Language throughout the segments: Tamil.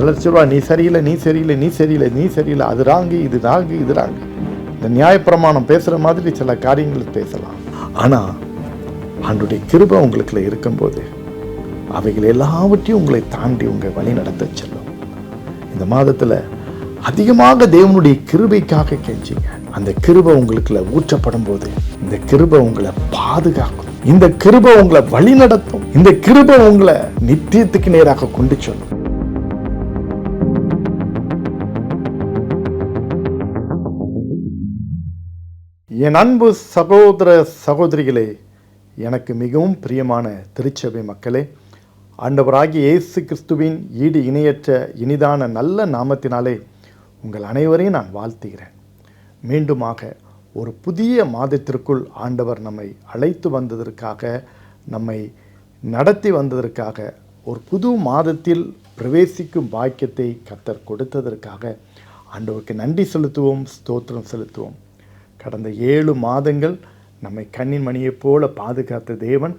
சிலர் சொல்வா, நீ சரியில்லை, நீ சரியில்லை, நீ சரியில்லை, நீ சரியில்லை, அது ராங்கு, இது ராங்கு, இது ராங்கு. இந்த நியாயப்பிரமாணம் பேசுகிற மாதிரி சில காரியங்கள் பேசலாம். ஆனால் ஆண்டவருடைய கிருபை உங்களுக்குள்ள இருக்கும்போது அவைகள் எல்லாவற்றையும் உங்களை தாண்டி உங்களை வழி நடத்த செல்லும். இந்த மாதத்தில் அதிகமாக தேவனுடைய கிருபைக்காக கெஞ்சிங்க. அந்த கிருபை உங்களுக்குள்ள ஊற்றப்படும் போது இந்த கிருபை உங்களை பாதுகாக்கும். இந்த கிருபை உங்களை வழி நடத்தும். இந்த கிருபை உங்களை நித்தியத்துக்கு நேராக கொண்டு செல்லும். என் அன்பு சகோதர சகோதரிகளே, எனக்கு மிகவும் பிரியமான திருச்சபை மக்களே, ஆண்டவராகிய இயேசு கிறிஸ்துவின் ஈடு இணையற்ற இனிதான நல்ல நாமத்தினாலே உங்கள் அனைவரையும் நான் வாழ்த்துகிறேன். மீண்டுமாக ஒரு புதிய மாதத்திற்குள் ஆண்டவர் நம்மை அழைத்து வந்ததற்காக, நம்மை நடத்தி வந்ததற்காக, ஒரு புது மாதத்தில் பிரவேசிக்கும் பாக்கியத்தை கர்த்தர் கொடுத்ததற்காக ஆண்டவருக்கு நன்றி செலுத்துவோம், ஸ்தோத்திரம் செலுத்துவோம். கடந்த 7 மாதங்கள் நம்மை கண்ணின் மணியைப் போல பாதுகாத்த தேவன்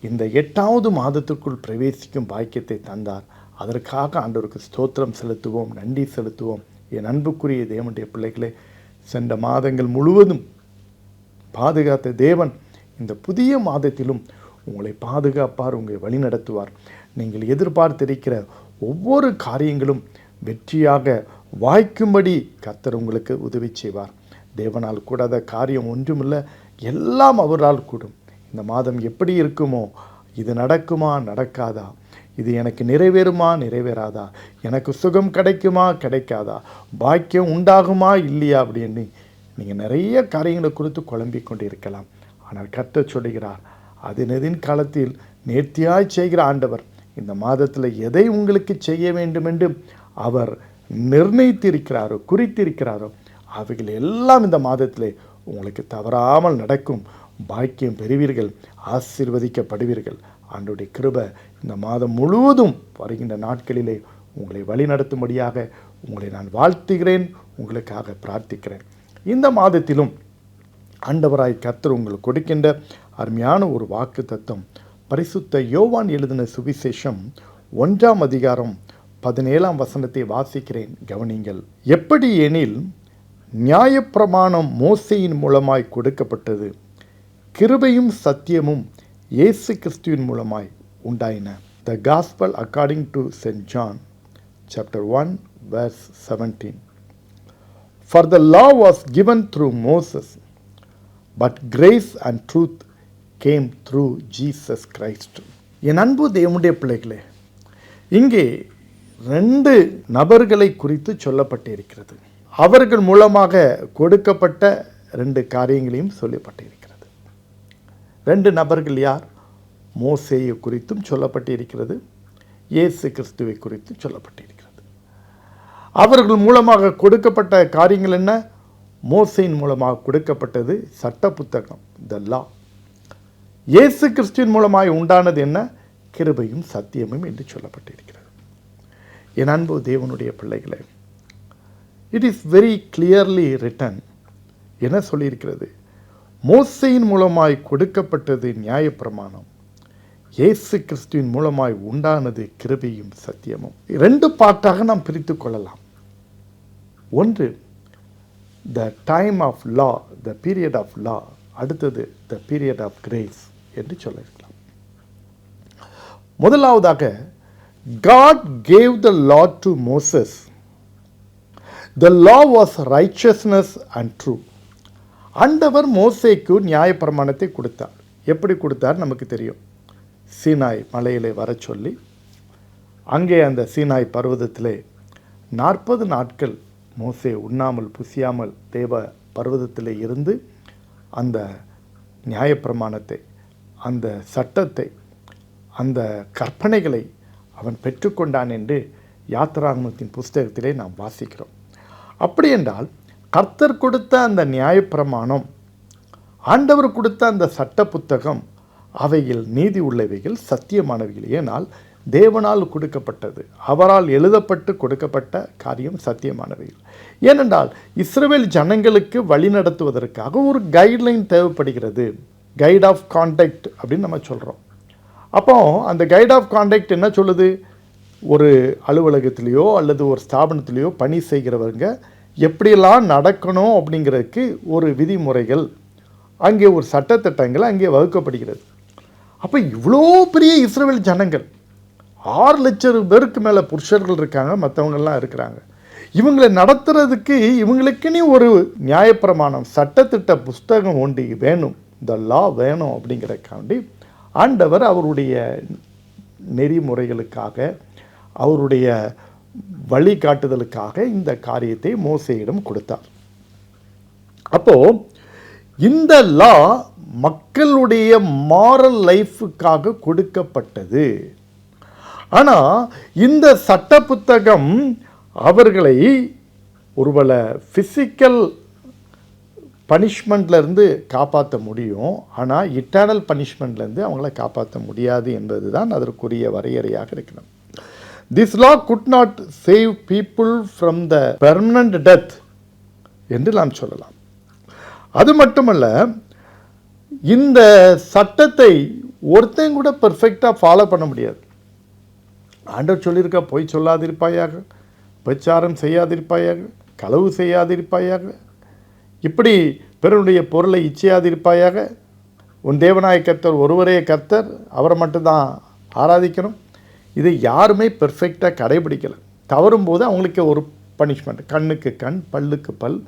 இந்த 8வது மாதத்திற்குள் பிரவேசிக்கும் பாக்கியத்தை தந்தார். அதற்காக ஆண்டவருக்கு ஸ்தோத்திரம் செலுத்துவோம், நன்றி செலுத்துவோம். என் அன்புக்குரிய தேவனுடைய பிள்ளைகளே, சென்ற மாதங்கள் முழுவதும் பாதுகாத்த தேவன் இந்த புதிய மாதத்திலும் உங்களை பாதுகாப்பார், உங்களை வழி நடத்துவார். நீங்கள் எதிர்பார்த்திருக்கிற ஒவ்வொரு காரியங்களும் வெற்றியாக வாய்க்கும்படி கர்த்தர் உங்களுக்கு உதவி செய்வார். தேவனால் கூடாத காரியம் ஒன்றுமில்லை, எல்லாம் அவரால் கூடும். இந்த மாதம் எப்படி இருக்குமோ, இது நடக்குமா நடக்காதா, இது எனக்கு நிறைவேறுமா நிறைவேறாதா, எனக்கு சுகம் கிடைக்குமா கிடைக்காதா, பாக்கியம் உண்டாகுமா இல்லையா அப்படின்னு நீங்கள் நிறைய காரியங்களை குறித்து குழம்பிக் கொண்டு இருக்கலாம். ஆனால் கர்த்தர் சொல்லுகிறார், அதன் காலத்தில் நேர்த்தியாய் செய்கிற ஆண்டவர் இந்த மாதத்தில் எதை உங்களுக்கு செய்ய வேண்டும் என்று அவர் நிர்ணயித்திருக்கிறாரோ, குறித்திருக்கிறாரோ, அவைகள் எல்லாம் இந்த மாதத்திலே உங்களுக்கு தவறாமல் நடக்கும். பாக்கியம் பெறுவீர்கள், ஆசீர்வதிக்கப்படுவீர்கள். ஆண்டவருடைய கிருபை இந்த மாதம் முழுவதும் வருகின்ற நாட்களிலே உங்களை வழி நடத்தும்படியாக உங்களை நான் வாழ்த்துகிறேன், உங்களுக்காக பிரார்த்திக்கிறேன். இந்த மாதத்திலும் ஆண்டவராய் கர்த்தர் உங்களுக்கு கொடுக்கின்ற அருமையான ஒரு வாக்கு தத்துவம் பரிசுத்த யோவான் எழுதின சுவிசேஷம் 1ஆம் அதிகாரம் 17ஆம் வசனத்தை வாசிக்கிறேன், கவனிங்கள். எப்படி எனில் நியாயப்பிரமாணம் மோசேயின் மூலமாய் கொடுக்கப்பட்டது, கிருபையும் சத்தியமும் இயேசு கிறிஸ்துவின் மூலமாய் உண்டாயின. The Gospel according to St. John, chapter 1, verse 17. For the law was given through Moses, but grace and truth came through Jesus Christ. என் அன்பு தேவனுடைய பிள்ளைகளே, இங்கே 2 நபர்களை குறித்து சொல்லப்பட்டிருக்கிறது. அவர்கள் மூலமாக கொடுக்கப்பட்ட 2 காரியங்களையும் சொல்லப்பட்டிருக்கிறது. 2 நபர்கள் யார்? மோசேயை குறித்தும் சொல்லப்பட்டிருக்கிறது, இயேசு கிறிஸ்துவை குறித்தும் சொல்லப்பட்டிருக்கிறது. அவர்கள் மூலமாக கொடுக்கப்பட்ட காரியங்கள் என்ன? மோசேயின் மூலமாக கொடுக்கப்பட்டது சட்ட புத்தகம், த லா. இயேசு கிறிஸ்துவின் மூலமாய் உண்டானது என்ன? கிருபையும் சத்தியமும் என்று சொல்லப்பட்டிருக்கிறது. என் அன்பு தேவனுடைய பிள்ளைகளே, it is very clearly written. என்ன சொல்லியிருக்கிறது? மோசேயின் மூலமாய் கொடுக்கப்பட்டது நியாயப்பிரமாணம், இயேசு கிறிஸ்துவின் மூலமாய் உண்டானது கிருபையும் சத்தியமும். 2 பார்ட்டாக நாம் பிரித்து கொள்ளலாம். ஒன்று the time of law, the period of law. அடுத்தது த பீரியட் ஆஃப் கிரேஸ் என்று சொல்லியிருக்கலாம். முதலாவதாக, God gave the law to Moses. The law was righteousness and truth. ஆண்டவர் மோசேக்கு நியாயப்பிரமாணத்தை கொடுத்தார். எப்படி கொடுத்தார் நமக்கு தெரியும். சீனாய் மலையிலே வர சொல்லி, அங்கே அந்த சீனாய் பர்வதத்திலே 40 நாட்கள் மோசே உண்ணாமல் புசியாமல் தேவ பர்வதத்திலே இருந்து அந்த நியாயப்பிரமாணத்தை, அந்த சட்டத்தை, அந்த கற்பனைகளை அவன் பெற்றுக்கொண்டான் என்று யாத்திராகமத்தின் புஸ்தகத்திலே நாம் வாசிக்கிறோம். அப்படி என்றால் கர்த்தர் கொடுத்த அந்த நியாயப்பிரமாணம், ஆண்டவர் கொடுத்த அந்த சட்ட புத்தகம், அவைகள் நீதி உள்ளவைகள், சத்தியமானவைகள். ஏனால் தேவனால் கொடுக்கப்பட்டது, அவரால் எழுதப்பட்டு கொடுக்கப்பட்ட காரியம் சத்தியமானவைகள். ஏனென்றால் இஸ்ரவேல் ஜனங்களுக்கு வழி நடத்துவதற்காக ஒரு கைட்லைன் தேவைப்படுகிறது. கைட் ஆஃப் கான்டக்ட் அப்படின்னு நம்ம சொல்கிறோம். அப்போ அந்த கைட் ஆஃப் கான்டக்ட் என்ன சொல்லுது? ஒரு அலுவலகத்திலேயோ அல்லது ஒரு ஸ்தாபனத்திலேயோ பணி செய்கிறவங்க எப்படியெல்லாம் நடக்கணும் அப்படிங்கிறதுக்கு ஒரு விதிமுறைகள், அங்கே ஒரு சட்டத்திட்டங்கள் அங்கே வகுக்கப்படுகிறது. அப்போ இவ்வளோ பெரிய இஸ்ரவேல் ஜனங்கள் 6 லட்சம் பேருக்கு மேலே புருஷர்கள் இருக்காங்க, மற்றவங்கெல்லாம் இருக்கிறாங்க. இவங்களை நடத்துறதுக்கு இவங்களுக்குன்னு ஒரு நியாயப்பிரமாணம், சட்டத்திட்ட புஸ்தகம் ஒன்று வேணும், இந்த லா வேணும். அப்படிங்கிறக்காண்டி ஆண்டவர் அவருடைய நெறிமுறைகளுக்காக, அவருடைய வழிகாட்டுதலுக்காக இந்த காரியத்தை மோசேயிடம் கொடுத்தார். அப்போ இந்த லா மக்களுடைய மாரல் லைஃபுக்காக கொடுக்கப்பட்டது. ஆனால் இந்த சட்ட புத்தகம் அவர்களை ஒருவேளை ஃபிசிக்கல் பனிஷ்மெண்ட்லேருந்து காப்பாற்ற முடியும், ஆனால் இட்டர்னல் பனிஷ்மெண்ட்லேருந்து அவங்கள காப்பாற்ற முடியாது என்பது தான் அதற்குரிய வரையறையாக இருக்கிறது. This law could not save people from the permanent death என்று நாம் சொல்லலாம். அது மட்டுமல்ல, இந்த சட்டத்தை ஒருத்தன் கூட பெர்ஃபெக்டாக ஃபாலோ பண்ண முடியாது. ஆண்டவர் சொல்லியிருக்கா, பொய் சொல்லாதிருப்பாயாக, பிரச்சாரம் செய்யாதிருப்பாயாக, களவு செய்யாதிருப்பாயாக, இப்படி பிறனுடைய பொருளை இச்சையாதிருப்பாயாக, உன் தேவனாய கர்த்தர் ஒருவரே கர்த்தர், அவரை மட்டும்தான் ஆராதிக்கணும். இதை யாருமே பெர்ஃபெக்டாக கடைபிடிக்கலை. தவறும் போது அவங்களுக்கு ஒரு பனிஷ்மெண்ட், கண்ணுக்கு கண், பல்லுக்கு பல்,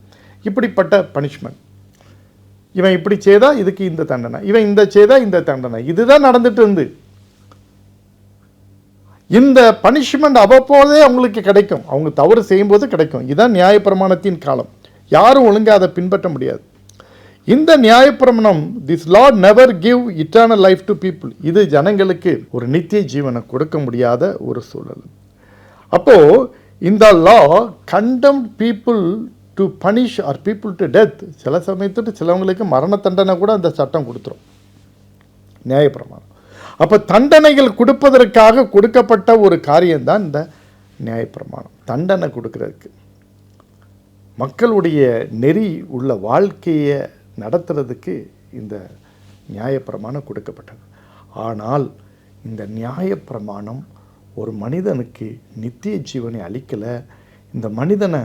இப்படிப்பட்ட பனிஷ்மெண்ட். இவன் இப்படி செய்தால் இதுக்கு இந்த தண்டனை, இவன் இந்த செய்தால் இந்த தண்டனை, இதுதான் நடந்துட்டு இருந்து. இந்த பனிஷ்மெண்ட் அவ்வப்போதே அவங்களுக்கு கிடைக்கும், அவங்க தவறு செய்யும்போது கிடைக்கும். இதுதான் நியாயப்பிரமாணத்தின் காலம். யாரும் ஒழுங்காக அதை பின்பற்ற முடியாது. இந்த நியாயப்பிரமாணம், this law never give eternal life to people, இது ஜனங்களுக்கு ஒரு நித்திய ஜீவனை கொடுக்க முடியாத ஒரு சூழல். அப்போது இந்த law condemned people to punish or people to death. சில சமயத்துட்டு சிலவங்களுக்கு மரண தண்டனை கூட அந்த சட்டம் கொடுத்துரும், நியாயப்பிரமாணம். அப்போ தண்டனைகள் கொடுப்பதற்காக கொடுக்கப்பட்ட ஒரு காரியம்தான் இந்த நியாயப்பிரமாணம். தண்டனை கொடுக்கறதுக்கு, மக்களுடைய நெறி உள்ள வாழ்க்கையை நடத்துறதுக்கு இந்த நியாயப்பிரமாணம் கொடுக்கப்பட்டது. ஆனால் இந்த நியாயப்பிரமாணம் ஒரு மனிதனுக்கு நித்திய ஜீவனை அளிக்கலை. இந்த மனிதனை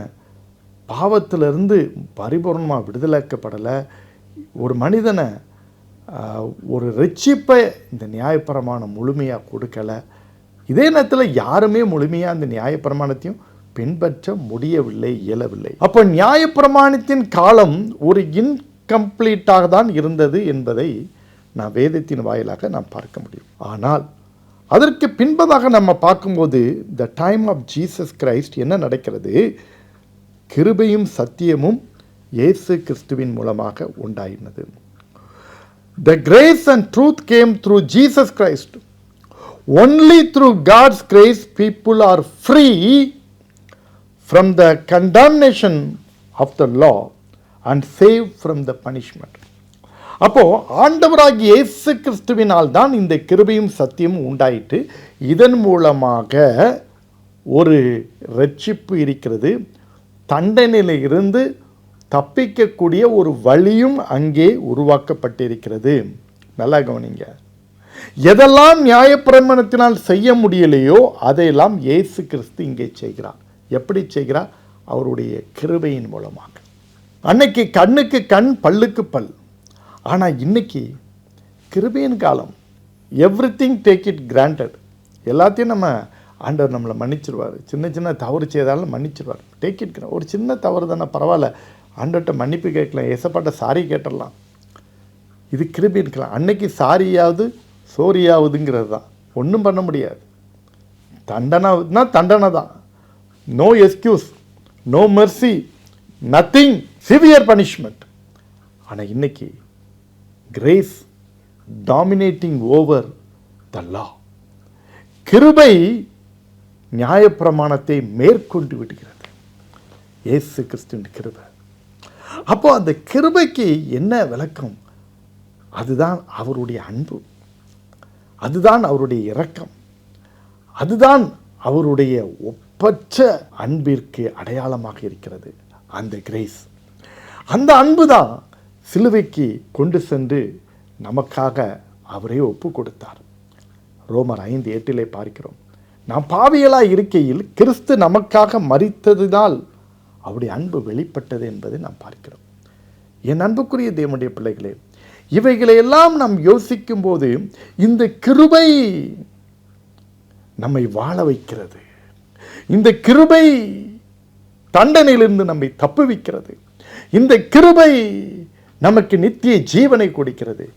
பாவத்திலிருந்து பரிபூர்ணமாக விடுதலைக்கப்படலை. ஒரு மனிதனை ஒரு ரட்சிப்பை இந்த நியாயப்பிரமாணம் முழுமையாக கொடுக்கலை. இதே நேரத்தில் யாருமே முழுமையாக அந்த நியாயப்பிரமாணத்தையும் பின்பற்ற முடியவில்லை, இயலவில்லை. அப்போ நியாயப்பிரமாணத்தின் காலம் ஒரு இன்கம்ப்ளீட்டாக தான் இருந்தது என்பதை நான் வேதத்தின் வாயிலாக நாம் பார்க்க முடியும். ஆனால் அதற்கு பின்பதாக நம்ம பார்க்கும்போது the time of Jesus Christ என்ன நடக்கிறது? கிருபையும் சத்தியமும் இயேசு கிறிஸ்துவின் மூலமாக உண்டாயினது. The grace and truth came through Jesus Christ. Only through God's grace people are free from the condemnation of the law and saved from the punishment. அப்போ ஆண்டவராகிய இயேசு கிறிஸ்துவினால் தான் இந்த கிருபையும் சத்தியமும் உண்டாயிட்டு இதன் மூலமாக ஒரு ரட்சிப்பு இருக்கிறது. தண்டனையில் இருந்து தப்பிக்கக்கூடிய ஒரு வழியும் அங்கே உருவாக்கப்பட்டிருக்கிறது. நல்லா கவனிங்க. எதெல்லாம் நியாயப்பிரமாணத்தினால் செய்ய முடியலையோ அதையெல்லாம் இயேசு கிறிஸ்து இங்கே செய்கிறார். எப்படி செய்கிறார்? அவருடைய கிருபையின் மூலமாக. அன்னைக்கு கண்ணுக்கு கண், பல்லுக்கு பல். ஆனால் இன்னைக்கு கிருபையின் காலம். Everything take it granted. எல்லாத்தையும் நம்ம ஆண்டவர் நம்மளை மன்னிச்சிருவார். சின்ன சின்ன தவறு செய்தாலும் மன்னிச்சிருவார். Take it. ஒரு சின்ன தவறு தானே, பரவாயில்ல, ஆண்டவர்கிட்ட மன்னிப்பு கேட்கலாம், ஏசப்பாட்ட சாரி கேட்டுடலாம். இது கிருபையின் காலம். அன்னைக்கு சாரியாவது சோரியாவதுங்கிறது தான், ஒன்றும் பண்ண முடியாது. தண்டனைனா தண்டனை தான். No excuse, no mercy, nothing, severe punishment. ஆனால் இன்னைக்கு grace dominating over the law. கிருபை நியாயப்பிரமாணத்தை மேற்கொண்டு விடுகிறது. இயேசு கிறிஸ்துவின் கிருபை. அப்போ அந்த கிருபைக்கு என்ன விளக்கம்? அதுதான் அவருடைய அன்பு, அதுதான் அவருடைய இரக்கம், அதுதான் அவருடைய ஒப்பற்ற அன்பிற்கு அடையாளமாக இருக்கிறது அந்த கிரேஸ். அந்த அன்பு தான் சிலுவைக்கு கொண்டு சென்று நமக்காக அவரே ஒப்பு கொடுத்தார். ரோமர் 5:8 பார்க்கிறோம். நாம் பாவிகளாய் இருக்கையில் கிறிஸ்து நமக்காக மரித்ததினால் அவருடைய அன்பு வெளிப்பட்டது என்பதை நாம் பார்க்கிறோம். என் அன்புக்குரிய தேவனுடைய பிள்ளைகளே, இவைகளை எல்லாம் நாம் யோசிக்கும் போது இந்த கிருபை நம்மை வாழ வைக்கிறது. இந்த கிருபை தண்டனையிலிருந்து நம்மை தப்புவிக்கிறது. இந்த கிருபை நமக்கு நித்திய ஜீவனை கொடுக்கிறது.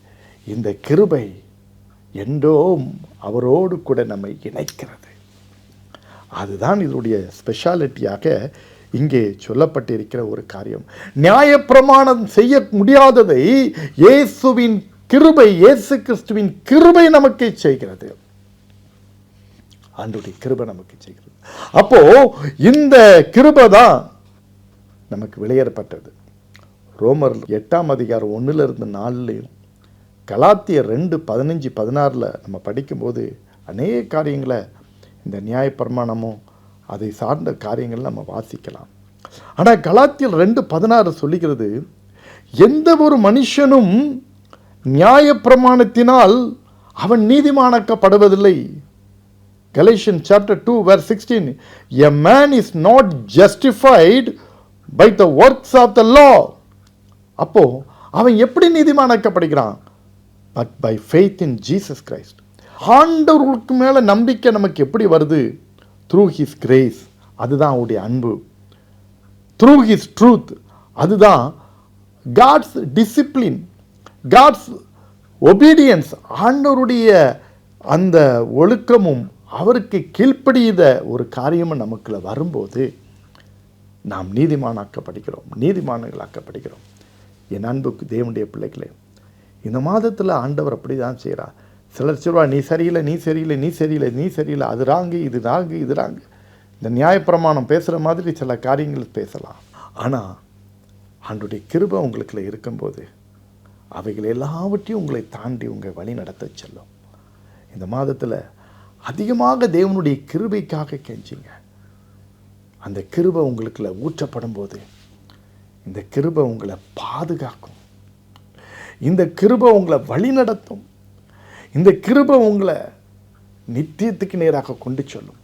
இந்த கிருபை என்றும் அவரோடு கூட நம்மை இணைக்கிறது. அதுதான் இதனுடைய ஸ்பெஷாலிட்டியாக இங்கே சொல்லப்பட்டிருக்கிற ஒரு காரியம். நியாயப்பிரமாணம் செய்ய முடியாததை இயேசுவின் கிருபை, இயேசு கிறிஸ்துவின் கிருபை நமக்கு செய்கிறது. ஆண்டவருடைய கிருபை நமக்கு செய்கிறது. அப்போ இந்த கிருபை தான் நமக்கு வெளியேறப்பட்டது. ரோமர் 8ஆம் அதிகாரம் 1-4 கலாத்தியர் 2:15-16 நம்ம படிக்கும்போது அநேக காரியங்களை இந்த நியாயப்பிரமாணமும் அதை சார்ந்த காரியங்கள் நம்ம வாசிக்கலாம். ஆனால் கலாத்தியர் 2:16 சொல்லுகிறது, எந்த ஒரு மனுஷனும் நியாயப்பிரமாணத்தினால் அவன் நீதிமானாக்கப்படுவதில்லை. Galatians chapter 2 verse 16, a man is not justified by the works of the law. அப்போ அவன் எப்படி நீதிமானாக்கப்படுகிறான்? But by faith in Jesus Christ. ஆண்டவருக்கு மேல நம்பிக்கை நமக்கு எப்படி வருது? Through his grace. அதுதான் அவருடைய அன்பு. Through his truth. அதுதான் God's discipline, God's obedience. ஆண்டவருடைய அந்த ஒழுக்கமும் அவருக்கு கீழ்ப்படியத ஒரு காரியமும் நமக்குள்ள வரும்போது நாம் நீதிமான்களாக்கப்படுகிறோம். என் அன்புக்கு தேவனுடைய பிள்ளைகளே, இந்த மாதத்தில் ஆண்டவர் அப்படி தான் செய்கிறார். சிலர் சொல்வா, நீ சரியில்லை, நீ சரியில்லை, நீ சரியில்லை, நீ சரியில்லை, அது ராங்கு, இது ராங்கு, இது ராங்கு. இந்த நியாயப்பிரமாணம் பேசுகிற மாதிரி சில காரியங்கள் பேசலாம். ஆனால் ஆண்டவருடைய கிருபை உங்களுக்குள்ள இருக்கும்போது அவைகள் எல்லாவற்றையும் உங்களை தாண்டி உங்கள் வழி நடத்த செல்லும். இந்த மாதத்தில் அதிகமாக தேவனுடைய கிருபைக்காக கெஞ்சிங்க. அந்த கிருபை உங்களுக்குள்ள ஊற்றப்படும் போது இந்த கிருபை உங்களை பாதுகாக்கும். இந்த கிருபை உங்களை வழி நடத்தும். இந்த கிருபை உங்களை நித்தியத்துக்கு நேராக கொண்டு செல்லும்.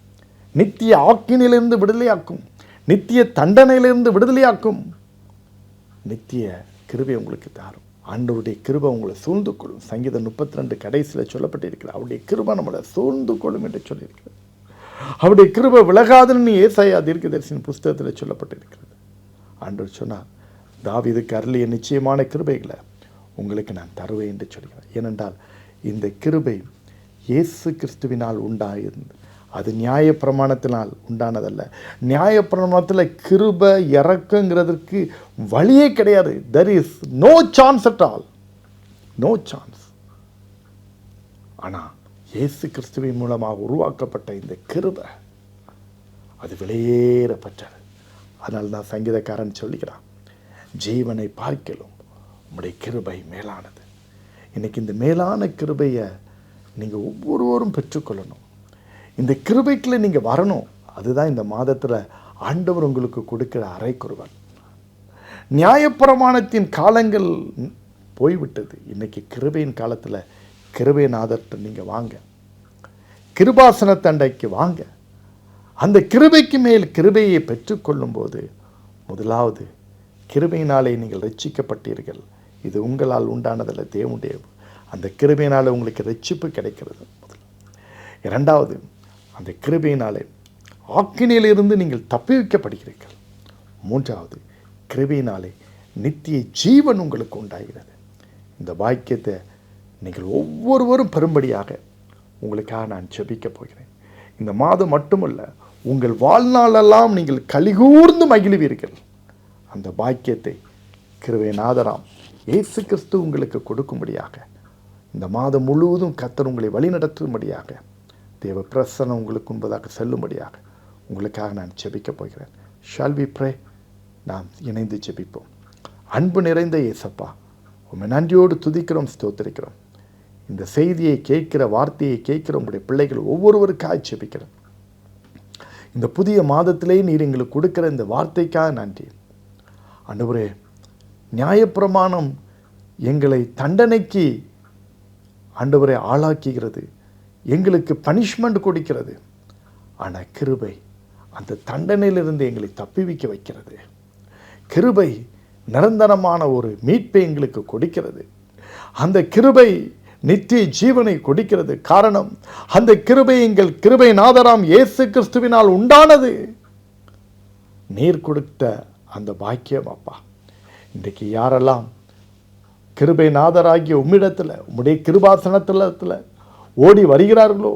நித்திய ஆக்கினிலிருந்து விடுதலையாக்கும். நித்திய தண்டனையிலிருந்து விடுதலையாக்கும். நித்திய கிருபை உங்களுக்கு தாரும். ஆண்டவருடைய கிருபை உங்களை சூழ்ந்து கொள்ளும். சங்கீதம் 32 கடைசியில் சொல்லப்பட்டிருக்கிறது, அவருடைய கிருபை நம்மளை சூழ்ந்து கொள்ளும் என்று சொல்லியிருக்கிறது. அவருடைய கிருபை விலகாதுன்னு ஏசாயா தீர்க்கதரிசியின் புஸ்தகத்தில் சொல்லப்பட்டிருக்கிறது. ஆண்டவர் சொன்னார், தாவீதுக்கு அருளிய நிச்சயமான கிருபைகளை உங்களுக்கு நான் தருவேன் என்று சொல்கிறேன். ஏனென்றால் இந்த கிருபை இயேசு கிறிஸ்துவினால் உண்டாயிருந்து, அது நியாயப்பிரமாணத்தினால் உண்டானதல்ல. நியாயப்பிரமாணத்தில் கிருபை இறக்குங்கிறதுக்கு வழியே கிடையாது. there is no chance at all, no chance. ஆனால் இயேசு கிறிஸ்துவின் மூலமாக உருவாக்கப்பட்ட இந்த கிருபை அது வெளியேறப்பட்டது. அதனால தான் சங்கீதக்காரன் சொல்லுகிறான், ஜீவனை பார்க்கலும் உம்முடைய கிருபை மேலானது. இன்னைக்கு இந்த மேலான கிருபையை நீங்கள் ஒவ்வொருவரும் பெற்றுக்கொள்ளணும். இந்த கிருபைக்குள்ள நீங்கள் வரணும். அதுதான் இந்த மாதத்தில் ஆண்டவர் உங்களுக்கு கொடுக்கிற அறைக்குறுவல். நியாயப்பிரமாணத்தின் காலங்கள் போய்விட்டது. இன்னைக்கு கிருபையின் காலத்தில் கிருபையின் ஆதரத்தை நீங்கள் வாங்க. கிருபாசன தண்டைக்கு வாங்க. அந்த கிருபைக்கு மேல் கிருபையை பெற்றுக்கொள்ளும் போது முதலாவது கிருபையினாலே நீங்கள் ரட்சிக்கப்பட்டீர்கள். இது உங்களால் உண்டானதில்ல, தேவனுடைய அந்த கிருபையினாலே உங்களுக்கு ரட்சிப்பு கிடைக்கிறது. இரண்டாவது, அந்த கிருபையினாலே ஆக்கினியிலிருந்து நீங்கள் தப்புவிக்கப்படுகிறீர்கள். மூன்றாவது, கிருபையினாலே நித்திய ஜீவன் உங்களுக்கு உண்டாகிறது. இந்த வாக்கியத்தை நீங்கள் ஒவ்வொருவரும் பெரும்படியாக உங்களுக்காக நான் ஜெபிக்கப் போகிறேன். இந்த மாதம் மட்டுமல்ல, உங்கள் வாழ்நாளெல்லாம் நீங்கள் கலிகூர்ந்து மகிழ்வீர்கள். அந்த பாக்கியத்தை கிருபைநாதராம் இயேசு கிறிஸ்து உங்களுக்கு கொடுக்கும்படியாக, இந்த மாதம் முழுவதும் கர்த்தர் உங்களை வழிநடத்தும்படியாக, தேவ பிரசன்னம் உங்களுக்கு முன்பதாக செல்லும்படியாக உங்களுக்காக நான் ஜெபிக்கப் போகிறேன். Shall we pray? நாம் இணைந்து ஜெபிப்போம். அன்பு நிறைந்த இயேசப்பா, உம்மை நன்றியோடு துதிக்கிறோம், ஸ்தோத்திரிக்கிறோம். இந்த செய்தியை கேட்கிற, வார்த்தையை கேட்கிற உங்களுடைய பிள்ளைகள் ஒவ்வொருவருக்காக ஜெபிக்கிறேன். இந்த புதிய மாதத்திலே நீர் எங்களுக்கு கொடுக்கிற இந்த வார்த்தைக்காக நன்றி. ஆண்டவரே, நியாயப்பிரமாணம் எங்களை தண்டனைக்கு ஆண்டவரே ஆளாக்குகிறது, எங்களுக்கு பனிஷ்மெண்ட் கொடுக்கிறது. ஆனால் கிருபை அந்த தண்டனையிலிருந்து எங்களை தப்பிவிக்க வைக்கிறது. கிருபை நிரந்தரமான ஒரு மீட்பை எங்களுக்கு கொடுக்கிறது. அந்த கிருபை நித்திய ஜீவனை கொடுக்கிறது. காரணம், அந்த கிருபை எங்கள் கிருபை நாதராம் இயேசு கிறிஸ்துவினால் உண்டானது. நீர் கொடுத்த அந்த பாக்கியம் அப்பா. இன்றைக்கு யாரெல்லாம் கிருபை நாதராகிய உம்மிடத்தில் உம்முடைய கிருபாசனத்தில் ஓடி வருகிறார்களோ,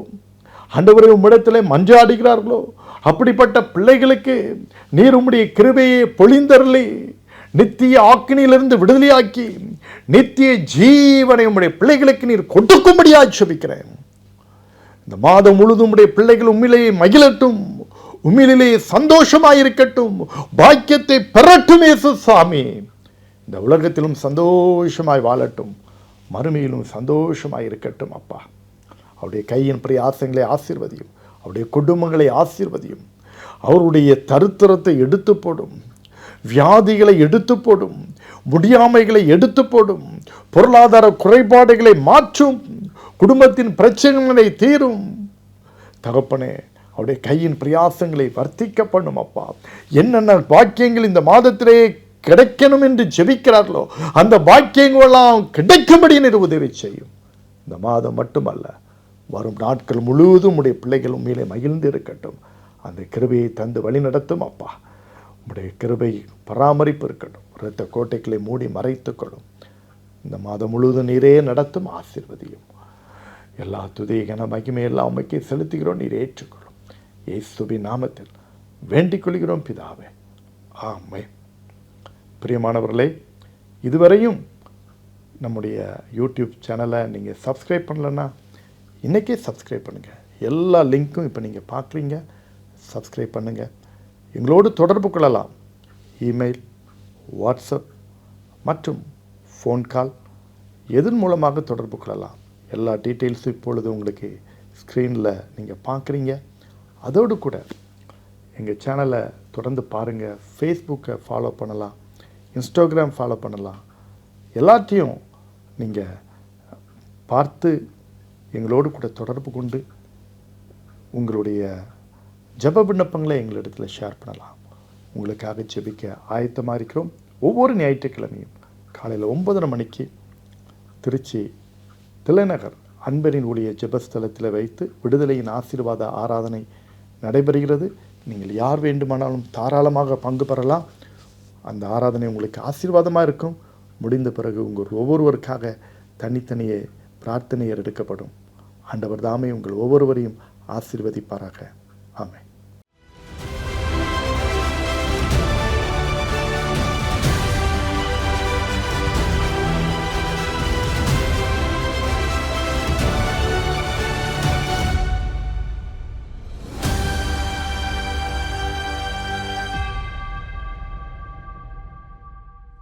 ஆண்டவரே உம்மிடத்தில் மன்றாடுகிறார்களோ, அப்படிப்பட்ட பிள்ளைகளுக்கு நீர் உம்முடைய கிருபையை பொழிந்தருளி நித்திய ஆக்கினியிலிருந்து விடுதலையாக்கி நித்திய ஜீவனை உம்முடைய பிள்ளைகளுக்கு நீர் கொடுக்கும்படியாக ஜெபிக்கிறேன். இந்த மாதம் முழுதும் உம்முடைய பிள்ளைகள் உம்மிலேயே மகிழட்டும், உம்மிலே சந்தோஷமாயிருக்கட்டும், பாக்கியத்தை பெறட்டும். இயேசு சாமி இந்த உலகத்திலும் சந்தோஷமாய் வாழட்டும், மறுமையிலும் சந்தோஷமாய் இருக்கட்டும் அப்பா. அவருடைய கையின் பிரயாசங்களை ஆசீர்வதியும், அவருடைய குடும்பங்களை ஆசீர்வதியும், அவருடைய தரித்திரத்தை எடுத்து போடும், வியாதிகளை எடுத்து போடும், முடியாமைகளை எடுத்து போடும், பொருளாதார குறைபாடுகளை மாற்றும், குடும்பத்தின் பிரச்சனைகளை தீரும். தகப்பனே, அவருடைய கையின் பிரயாசங்களை வர்த்திக்க பண்ணும் அப்பா. என்னென்ன பாக்கியங்கள் இந்த மாதத்திலே கிடைக்கணும் என்று ஜெபிக்கிறார்களோ அந்த பாக்கியங்களெல்லாம் கிடைக்கும்படி நீர் உதவி செய்யும். இந்த மாதம் மட்டுமல்ல, வரும் நாட்கள் முழுவதும் உடைய பிள்ளைகள் உண்மையிலே மகிழ்ந்து இருக்கட்டும். அந்த கிருபையை தந்து வழி நடத்தும் அப்பா. உடைய கிருபை பராமரிப்பு இருக்கட்டும். இரத்த கோட்டைகளை மூடி மறைத்துக்கொள்ளும். இந்த மாதம் முழுவதும் நீரே நடத்தும், ஆசீர்வதியும். எல்லா துதி கன மகிமையெல்லாம் உமக்கே செலுத்துகிறோம், நீர் ஏற்றுக்கொள்ளும். இயேசுவின் நாமத்தில் வேண்டிக் கொள்கிறோம் பிதாவே, ஆமென். பிரியமானவர்களே, இதுவரையும் நம்முடைய யூடியூப் சேனலை நீங்கள் சப்ஸ்கிரைப் பண்ணலன்னா இன்றைக்கே சப்ஸ்கிரைப் பண்ணுங்கள். எல்லா லிங்க்கும் இப்போ நீங்கள் பார்க்குறீங்க, சப்ஸ்கிரைப் பண்ணுங்கள். எங்களோடு தொடர்பு கொள்ளலாம். இமெயில், வாட்ஸ்அப் மற்றும் ஃபோன் கால் எதன் மூலமாக தொடர்பு கொள்ளலாம். எல்லா டீட்டெயில்ஸும் இப்பொழுது உங்களுக்கு ஸ்க்ரீனில் நீங்கள் பார்க்குறீங்க. அதோடு கூட எங்கள் சேனலை தொடர்ந்து பாருங்கள். ஃபேஸ்புக்கை ஃபாலோ பண்ணலாம், இன்ஸ்டாகிராம் ஃபாலோ பண்ணலாம். எல்லாத்தையும் நீங்கள் பார்த்து எங்களோடு கூட தொடர்பு கொண்டு உங்களுடைய ஜெப விண்ணப்பங்களை எங்களிடத்தில் ஷேர் பண்ணலாம். உங்களுக்காக ஜெபிக்க ஆயத்தமாக இருக்கிறோம். ஒவ்வொரு ஞாயிற்றுக்கிழமையும் காலையில் 9:30 மணிக்கு திருச்சி தில்லைநகர் அன்பரின் ஊழிய ஜெபஸ்தலத்தில் வைத்து விடுதலையின் ஆசீர்வாத ஆராதனை நடைபெறுகிறது. நீங்கள் யார் வேண்டுமானாலும் தாராளமாக பங்கு பெறலாம். அந்த ஆராதனை உங்களுக்கு ஆசீர்வாதமாக இருக்கும். முடிந்த பிறகு உங்கள் ஒவ்வொருவருக்காக தனித்தனியே பிரார்த்தனை எடுக்கப்படும். ஆண்டவர் தாமே உங்கள் ஒவ்வொருவரையும் ஆசீர்வதிப்பாராக. ஆமென்.